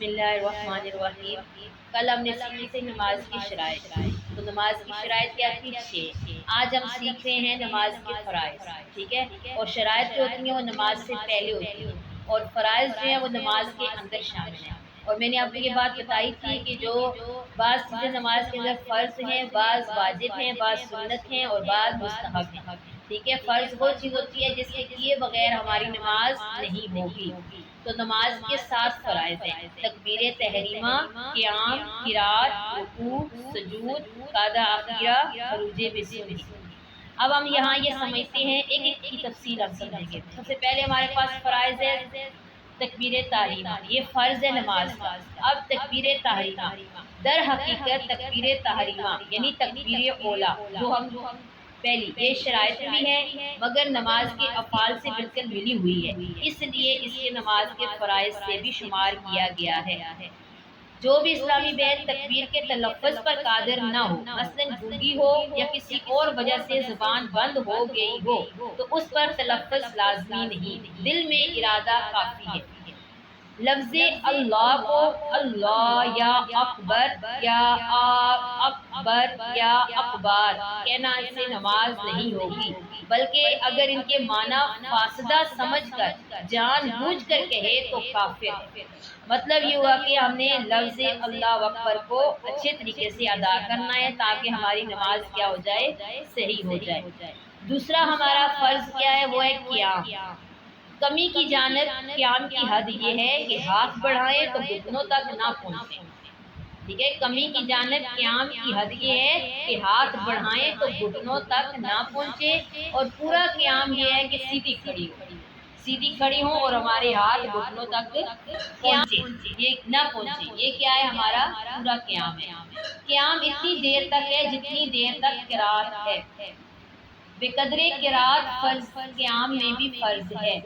بسم اللہ الرحمن الرحیم۔ کل ہم نے سیکھی تھی نماز کی شرائط، تو نماز کی شرائط کیا تھی؟ 6۔ آج ہم سیکھ رہے ہیں نماز کے فرائض، ٹھیک ہے؟ اور شرائط جو ہوتی ہیں وہ نماز سے پہلے ہوتی ہیں، اور فرائض جو ہیں وہ نماز کے اندر شامل ہیں۔ اور میں نے آپ کو یہ بات بتائی تھی کہ جو بعض چیزیں نماز کے اندر فرض ہیں، بعض واجب ہیں، بعض سنت ہیں اور بعض مستحب ہیں، ٹھیک ہے؟ فرض وہ چیز ہوتی ہے جس کے کیے بغیر ہماری نماز نہیں ہوگی۔ تو نماز کے 7 فرائض ہیں: تکبیر تحریمہ، قیام، قرات، رکوع، سجود، قعدہ اخیرہ، خروج بسم۔ اب ہم یہاں یہ سمجھتے ہیں، ایک ایک کی تفصیل ہم سمجھیں گے۔ سب سے پہلے ہمارے پاس فرائض ہے تکبیر تحریمہ، یہ فرض ہے نماز کا۔ اب تکبیر تحریمہ، در حقیقت تکبیر تحریمہ یعنی تکبیر اولا جو ہم پہلی، یہ شرائط بھی ہے مگر نماز کے افعال سے بالکل ملی ہوئی ہے، اس لیے اس کے نماز کے فرائض سے بھی شمار کیا گیا ہے۔ جو بھی اسلامی بہن تکبیر کے تلفظ پر قادر نہ ہو، مثلا گونگی ہو یا کسی اور وجہ سے زبان بند ہو گئی ہو، تو اس پر تلفظ لازمی نہیں، دل میں ارادہ کافی ہے۔ لفظ اللہ کو اللہ یا اکبر یا اکبر یا اکبار کہنا سے نماز نہیں ہوگی، بلکہ اگر ان کے معنی فاسدہ سمجھ کر جان بوجھ کر کہے تو کافر۔ مطلب یہ ہوا کہ ہم نے لفظ اللہ اکبر کو اچھے طریقے سے ادا کرنا ہے تاکہ ہماری نماز کیا ہو جائے؟ صحیح ہو جائے۔ دوسرا ہمارا فرض کیا ہے؟ وہ ہے قیام۔ کمی کی جانب قیام کی حد یہ ہے کہ ہاتھ بڑھائیں تو گھٹنوں تک نہ پہنچیں، ٹھیک ہے؟ کمی کی جانب قیام کی حد یہ ہے کہ ہاتھ بڑھائیں تو گھٹنوں تک نہ پہنچے، اور پورا قیام یہ ہے کہ سیدھی کھڑی ہوں اور ہمارے ہاتھ گھٹنوں تک پہنچے، یہ نہ پہنچے، یہ کیا ہے؟ ہمارا پورا قیام ہے۔ قیام اتنی دیر تک ہے جتنی دیر تک قرات ہے، بقدر قرات فرض قیام میں بھی فرض ہے،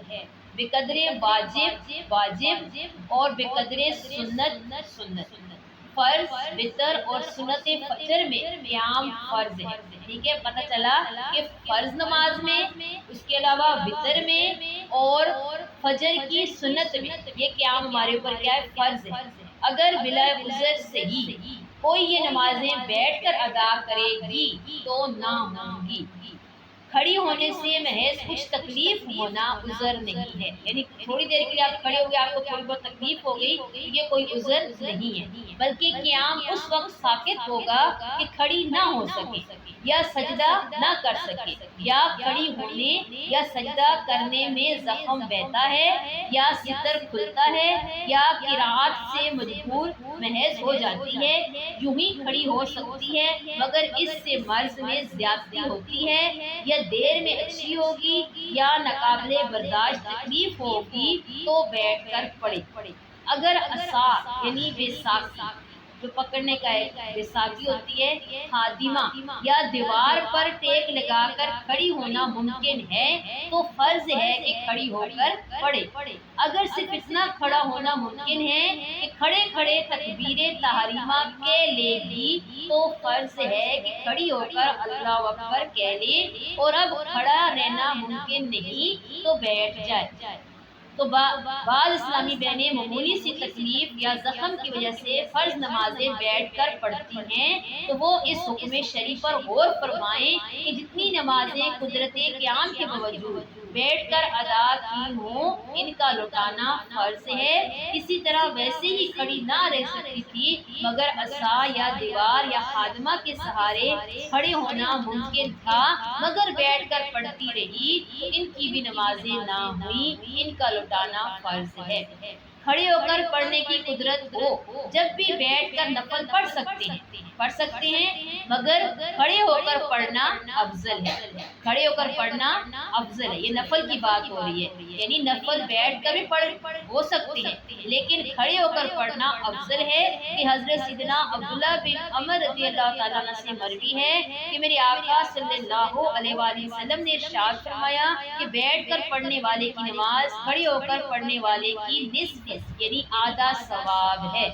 بقدر واجب اور بقدر سنت۔ فرض، وتر اور سنت فجر میں قیام فرض ہے، ٹھیک ہے؟ پتہ چلا کہ فرض نماز میں، اس کے علاوہ وتر میں اور فجر کی سنت میں یہ قیام ہمارے اوپر کیا ہے؟ فرض ہے۔ اگر بلا عذر سے ہی کوئی یہ نمازیں بیٹھ کر ادا کرے گی تو نہ ہوں گی۔ کھڑی ہونے سے محض کچھ تکلیف ہونا عذر نہیں ہے، یعنی تھوڑی دیر کے لیے آپ کھڑے ہو گئے، آپ کو تھوڑی بہت تکلیف ہو گئی، یہ کوئی عذر نہیں ہے، بلکہ قیام اس وقت ساقط ہوگا کہ کھڑی نہ ہو سکے یا سجدہ نہ کر سکے، یا کھڑی ہونے یا سجدہ کرنے میں زخم بہتا ہے، یا ستر کھلتا ہے، یا قرات سے مجبور محض ہو جاتی ہے، یوں ہی کھڑی ہو سکتی ہے مگر اس سے مرض میں زیادتی ہوتی ہے، یا دیر میں اچھی ہوگی یا ناقابل برداشت تکلیف ہوگی تو بیٹھ کر پڑے۔ اگر عصا یعنی بیساکھی جو پکڑنے کا ہے، بیساکھی ہوتی ہے، خادمہ یا دیوار پر ٹیک لگا کر کھڑی ہونا ممکن ہے تو فرض ہے کہ کھڑی ہو کر پڑے۔ اگر صرف اتنا کھڑا ہونا ممکن ہے کہ کھڑے کھڑے تکبیر تحریمہ کہہ لے گی تو فرض ہے کہ کھڑی ہو کر اللہ اکبر کہہ لے، اور اب کھڑا رہنا ممکن نہیں تو بیٹھ جائے۔ تو بعض اسلامی بہنیں معمولی سی تکلیف یا زخم کی وجہ سے فرض نمازیں بیٹھ کر پڑھتی ہیں، تو وہ اس حکم شریف پر غور فرمائیں کہ جتنی نمازیں قدرت قیام کے باوجود بیٹھ کر ادا کی ہوں ان کا لوٹانا فرض ہے۔ اسی طرح ویسے ہی کھڑی نہ رہ سکتی تھی مگر عصا یا دیوار یا خادمہ کے سہارے کھڑے ہونا ممکن تھا مگر بیٹھ کر پڑھتی رہی تو ان کی بھی نمازیں نہ ہوئیں، ان کا لوٹانا فرض ہے۔ کھڑے ہو کر پڑھنے کی قدرت ہو جب بھی بیٹھ کر نفل پڑھ سکتے ہیں مگر کھڑے ہو کر پڑھنا افضل ہے۔ کھڑے ہو کر پڑھنا افضل ہے، یہ نفل کی بات ہو رہی ہے، یعنی نفل بیٹھ کر بھی پڑھ ہو سکتے ہیں لیکن کھڑے ہو کر پڑھنا افضل ہے۔ کہ حضرت سیدنا عبداللہ بن عمر رضی اللہ تعالیٰ عنہ سے مروی ہے کہ میرے آقا صلی اللہ علیہ وآلہ وسلم نے ارشاد فرمایا کہ بیٹھ کر پڑھنے والے کی نماز کھڑے ہو کر پڑھنے والے کی نصف یعنی آدھا ثواب ہے،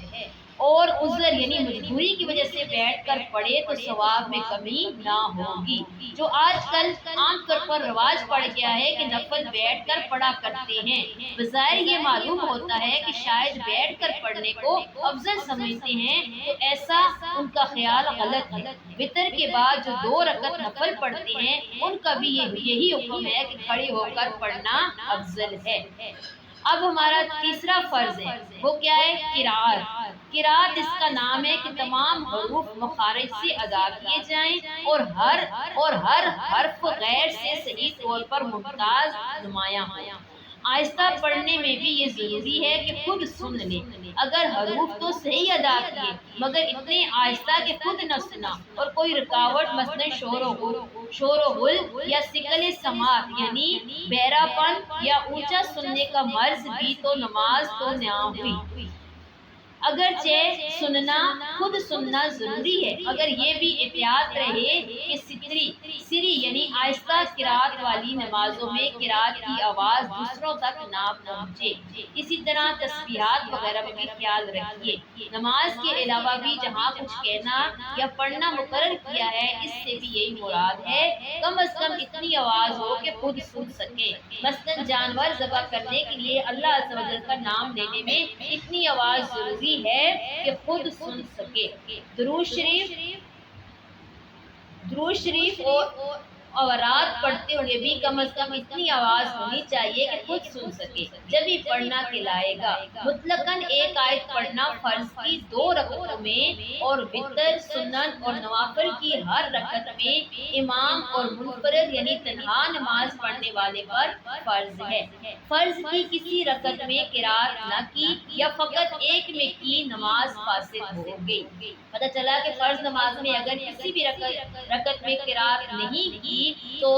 اور عذر یعنی مجبوری کی وجہ سے بیٹھ کر پڑھے تو ثواب میں کمی نہ ہوگی۔ جو آج کل عام طور پر رواج پڑ گیا ہے کہ نفل بیٹھ کر پڑھا کرتے ہیں، بظاہر یہ معلوم ہوتا ہے کہ شاید بیٹھ کر پڑھنے کو افضل سمجھتے ہیں، تو ایسا ان کا خیال غلط ہے۔ وتر کے بعد جو 2 رکعت نفل پڑھتے ہیں ان کا بھی یہی حکم ہے کہ کھڑے ہو کر پڑھنا افضل ہے۔ اب ہمارا تیسرا فرض ہے، وہ کیا ہے؟ قرات۔ قرات اس کا نام ہے کہ تمام حروف مخارج سے ادا کیے جائیں اور ہر حرف غیر سے صحیح طور پر ممتاز نمایاں ہو۔ آہستہ پڑھنے میں بھی یہ ضروری ہے کہ خود سن لیں۔ اگر حروف تو صحیح ادا کیے مگر اتنے آہستہ کہ خود نہ سنا اور کوئی رکاوٹ مثلا شور و غل یا ثقل سماعت یعنی بہرا پن یا اونچا سننے کا مرض بھی تو نماز تو نہ ہوئی۔ اگرچہ خود سننا ضروری ہے، اگر یہ بھی احتیاط رہے کہ سری یعنی آہستہ قرات والی نمازوں میں قرات کی آواز دوسروں تک نہ پہنچے۔ اسی طرح تسبیحات وغیرہ میں بھی خیال رکھیے۔ نماز کے علاوہ بھی جہاں کچھ کہنا یا پڑھنا مقرر کیا ہے اس سے بھی یہی مراد ہے، کم از کم اتنی آواز ہو کہ خود سن سکے۔ مثلا جانور ذبح کرنے کے لیے اللہ عز و جل کا نام لینے میں اتنی آواز ضروری ہے کہ خود سن سکے۔ درود شریف اور اوراد پڑھتے ہوئے بھی کم از کم اتنی آواز ہونی چاہیے کہ خود سن سکے، جب ہی پڑھنا کہلائے گا۔ مطلقاً ایک آیت پڑھنا فرض کی 2 رکعتوں میں اور وتر، سنن اور نوافل کی ہر رکعت میں امام اور منفرد یعنی تنہا نماز پڑھنے والے پر فرض ہے۔ فرض کی کسی رکعت میں قرات نہ کی یا فقط ایک میں کی نماز فاسد ہو گئی۔ پتہ چلا کہ فرض نماز میں اگر کسی بھی رکعت میں قرات نہیں کی تو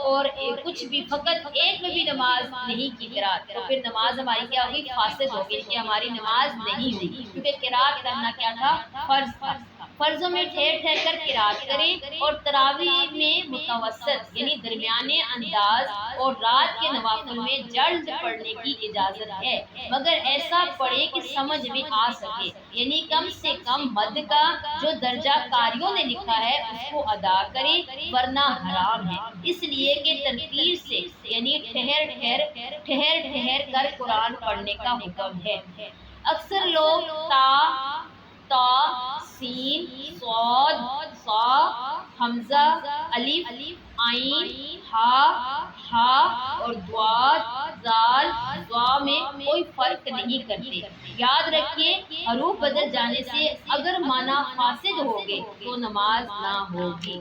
اور کچھ بھی فقط ایک میں بھی نماز نہیں کی قرات، تو پھر نماز ہماری کیا ہوگی؟ فاسد ہوگی، کہ ہماری نماز نہیں ہوئی، کیونکہ قرات کرنا کیا تھا؟ فرض تھا۔ فرضوں میں ٹھہر کر قرات کریں اور تراویح میں متوسط یعنی درمیانے انداز اور رات کے نوافل میں جلد پڑھنے کی اجازت ہے، مگر ایسا پڑھے کہ سمجھ میں آ سکے، یعنی کم سے کم مد کا جو درجہ قاریوں نے لکھا ہے اس کو ادا کرے، ورنہ حرام ہے، اس لیے کہ تنقیر سے یعنی ٹھہر کر قرآن پڑھنے کا حکم ہے۔ اکثر لوگ تا، سین، صاد، صا، حمزہ، الف، عین، ہا اور ضاد، زال، ظا میں کوئی فرق نہیں کرتے۔ یاد رکھیے حروف بدل جانے سے اگر معنی فاسد ہوگے تو نماز نہ ہوگی۔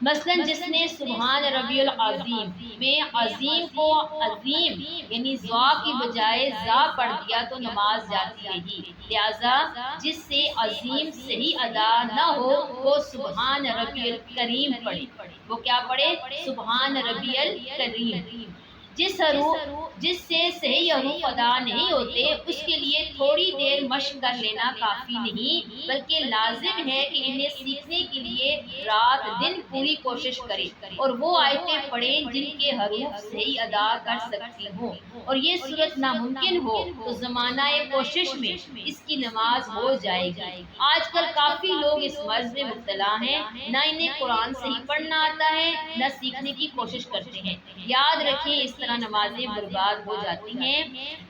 مثلا جس نے سبحان ربی العظیم میں عظیم کو عظیم یعنی ضا کی بجائے زا پڑھ دیا تو نماز جاتی رہی، لہذا جس سے عظیم صحیح ادا نہ ہو وہ سبحان ربی الکریم پڑھے۔ وہ کیا پڑھے؟ سبحان ربی الکریم۔ جس سے صحیح حروف ادا نہیں ہوتے اس کے لیے تھوڑی دیر مشق کر لینا کافی نہیں، بلکہ لازم ہے کہ انہیں سیکھنے کے لیے رات دن پوری کوشش کرے اور وہ آیتیں پڑھیں جن کے حروف صحیح ادا کر سکتی ہوں، اور یہ صورت ناممکن ہو تو زمانہ کوشش میں اس کی نماز ہو جائے گی۔ آج کل کافی لوگ اس مرض میں مبتلا ہیں، نہ انہیں قرآن صحیح پڑھنا آتا ہے نہ سیکھنے کی کوشش کرتے ہیں۔ یاد رکھیں اس طرح نمازیں برباد ہو جاتی ہیں۔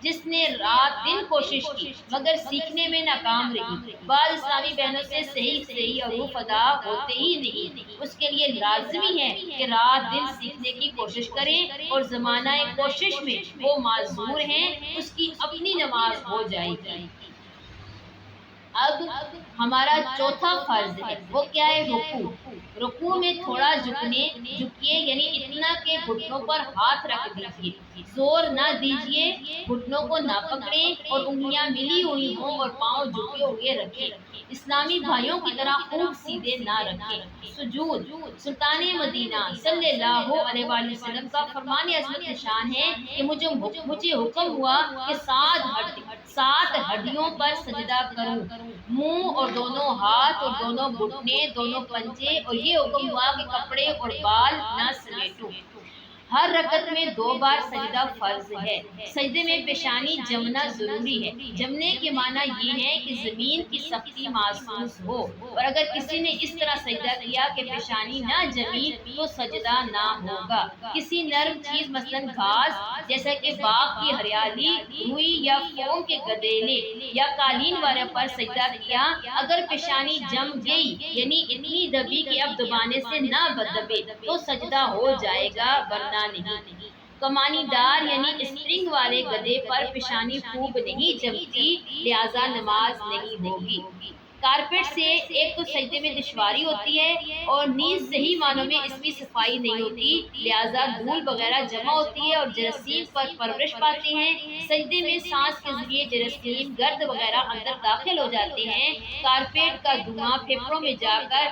جس نے رات دن کوشش کی مگر سیکھنے میں ناکام رہی، بعض اسلامی بہنوں سے صحیح حروف ادا ہوتے ہی نہیں، اس کے لیے لازمی ہے کہ رات دن سیکھنے کی کوشش کریں، اور زمانہ کوشش میں وہ معذور ہیں، اس کی اپنی نماز ہو جائے گی۔ اب ہمارا چوتھا فرض ہے، وہ کیا ہے؟ رکوع میں تھوڑا جھکیے یعنی اتنا کہ گھٹنوں پر ہاتھ رکھ دیجیے، زور نہ دیجیے، گھٹنوں کو نہ پکڑیں اور انگلیاں ملی ہوئی ہوں اور پاؤں جھکے ہوئے رکھیں، اسلامی بھائیوں کی طرح خوب سیدھے نہ رکھیں۔ سجود، سلطان مدینہ صلی اللہ علیہ وآلہ وسلم کا فرمان عظمت نشان ہے کہ مجھے حکم ہوا کہ 7 ہڈیوں پر سجدہ کروں، منہ اور دونوں ہاتھ اور دونوں گھٹنے، دونوں پنجے، اور یہ حکم ہوا کہ کپڑے اور بال نہ سمیٹوں۔ ہر رکعت میں 2 بار سجدہ فرض ہے۔ سجدے میں پیشانی جمنا ضروری ہے۔ جمنے کے معنی یہ ہے کہ زمین کی سختی محسوس ہو، اور اگر کسی نے اس طرح سجدہ کیا کہ پیشانی نہ جمی تو سجدہ نہ ہوگا۔ کسی نرم چیز مثلا گھاس جیسا کہ باغ کی ہریالی، روئی یا فوم کے گدیلے یا قالین والے پر سجدہ کیا، اگر پیشانی جم گئی یعنی اتنی دبی کہ اب دبانے سے نہ دبے تو سجدہ ہو جائے گا، ورنہ نہیں۔ کمانی دار یعنی اسپرنگ والے گدے پر پیشانی خوب نہیں جمتی، لہذا نماز نہیں ہوگی۔ کارپیٹ سے ایک تو سجدے میں دشواری ہوتی ہے اور نیز صحیح معنوں میں اس کی صفائی نہیں ہوتی، لہذا دھول وغیرہ جمع ہوتی ہے اور جراثیم پر پرورش پاتے ہیں۔ سجدے میں سانس کے ذریعے جراثیم، گرد وغیرہ اندر داخل ہو جاتے ہیں۔ کارپیٹ کا دھواں پھیپھڑوں میں جا کر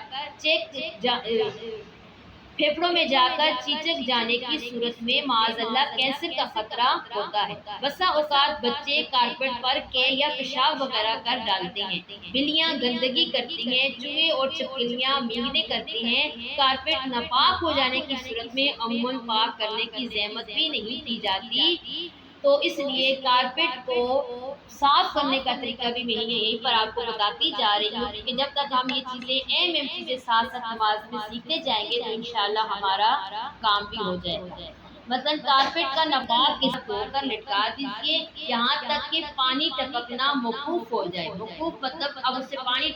چیچک جانے کی صورت میں معاذ اللہ کینسر کا خطرہ ہوتا ہے۔ بسا اوقات بچے کارپیٹ پر کے یا پیشاب وغیرہ کر ڈالتے ہیں، بلیاں گندگی کرتی ہیں، چوہے اور چھپکلیاں مینگنے کرتی ہیں۔ کارپیٹ ناپاک ہو جانے کی صورت میں عموماً پاک کرنے کی زحمت بھی نہیں کی جاتی، تو اس لیے کارپیٹ کو صاف کرنے کا طریقہ بھی میں یہیں پر آپ کو بتاتی جا رہی ہوں، کہ جب تک ہم یہ چیزیں اہم چیزیں ساتھ ساتھ نماز میں سیکھتے جائیں گے تو انشاءاللہ ہمارا کام بھی ہو جائے گا۔ مثلا کارپیٹ کا ناپاک حصہ دھو کر لٹکا دیجیے یہاں تک کہ پانی ٹپکنا موقوف ہو جائے۔ موقوف مطلب اب اس سے پانی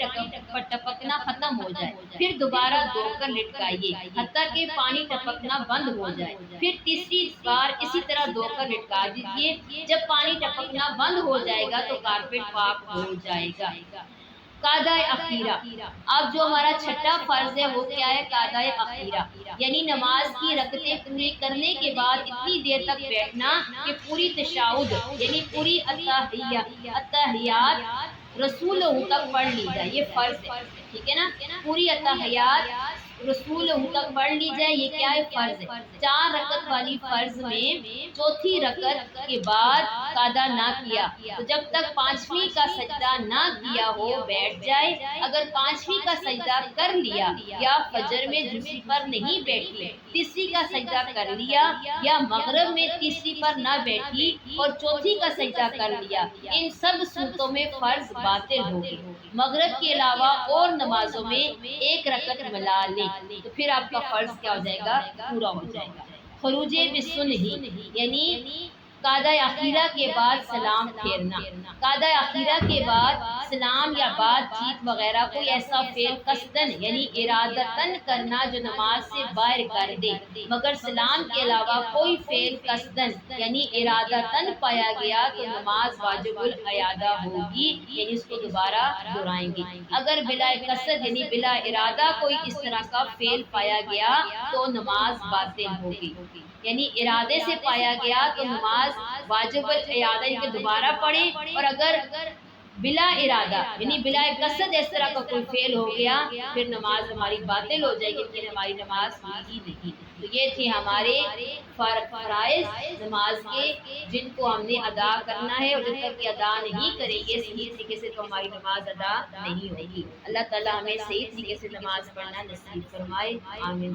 ٹپکنا ختم ہو جائے، پھر دوبارہ دھو کر لٹکائیے حتیٰ کہ پانی ٹپکنا بند ہو جائے، پھر تیسری بار اسی طرح دھو کر لٹکا دیجیے۔ جب پانی ٹپکنا بند ہو جائے گا تو کارپیٹ پاک ہو جائے گا۔ قاعدہ اخیرہ، اب جو ہمارا چھٹا فرض ہے وہ کیا ہے؟ قاعدہ اخیرہ، یعنی نماز کی رکعتیں پوری کرنے کے بعد اتنی دیر تک بیٹھنا کہ پوری تشہد یعنی پوری اتحیات رسول تک پڑھ لی جائے، یہ فرض ہے، ٹھیک ہے نا؟ پوری اتحیات رسول تک پڑھ لی جائے، یہ کیا ہے؟ فرض ہے۔ 4 رکعت والی فرض میں چوتھی رکعت کے بعد قاعدہ نہ کیا تو جب تک 5ویں کا سجدہ نہ کیا ہو بیٹھ جائے، اگر 5ویں کا سجدہ کر لیا یا فجر میں دوسری پر نہیں بیٹھی، تیسری کا سجدہ کر لیا یا مغرب میں تیسری پر نہ بیٹھی اور چوتھی کا سجدہ کر لیا، ان سب صورتوں میں فرض باطل ہوگی۔ مغرب کے علاوہ اور نمازوں میں 1 رکعت ملا لیں تو پھر آپ کا فرض کیا ہو جائے گا؟ پورا ہو جائے گا۔ خروج بسنہ یعنی قاعدہ اخیرہ کے بعد سلام پھیرنا۔ قاعدہ اخیرہ کے بعد سلام یا بات چیت وغیرہ کوئی ایسا فعل قصدن یعنی ارادتن کرنا جو نماز سے باہر کر دے، مگر سلام کے علاوہ کوئی فعل قصدن یعنی ارادتن پایا گیا تو نماز واجب الاعادہ ہوگی، یعنی اس کو دوبارہ دہرائیں گے۔ اگر بلا قصد یعنی بلا ارادہ کوئی اس طرح کا فعل پایا گیا تو نماز باطل ہوگی، یعنی ارادے سے پایا گیا تو نماز واجب الاعادہ یعنی کہ دوبارہ پڑھیں، اور اگر بلا ارادہ یعنی بلا قصد اس طرح کا کوئی فعل ہو گیا پھر نماز ہماری باطل ہو جائے گی، پھر ہماری نماز ہوگی نہیں۔ تو یہ تھے ہمارے فرائض نماز کے جن کو ہم نے ادا کرنا ہے، اور جب تک یہ ادا نہیں کریں گے صحیح طریقے سے تو ہماری نماز ادا نہیں ہوگی۔ اللہ تعالی ہمیں صحیح طریقے سے نماز پڑھنا نصیب فرمائے، آمین۔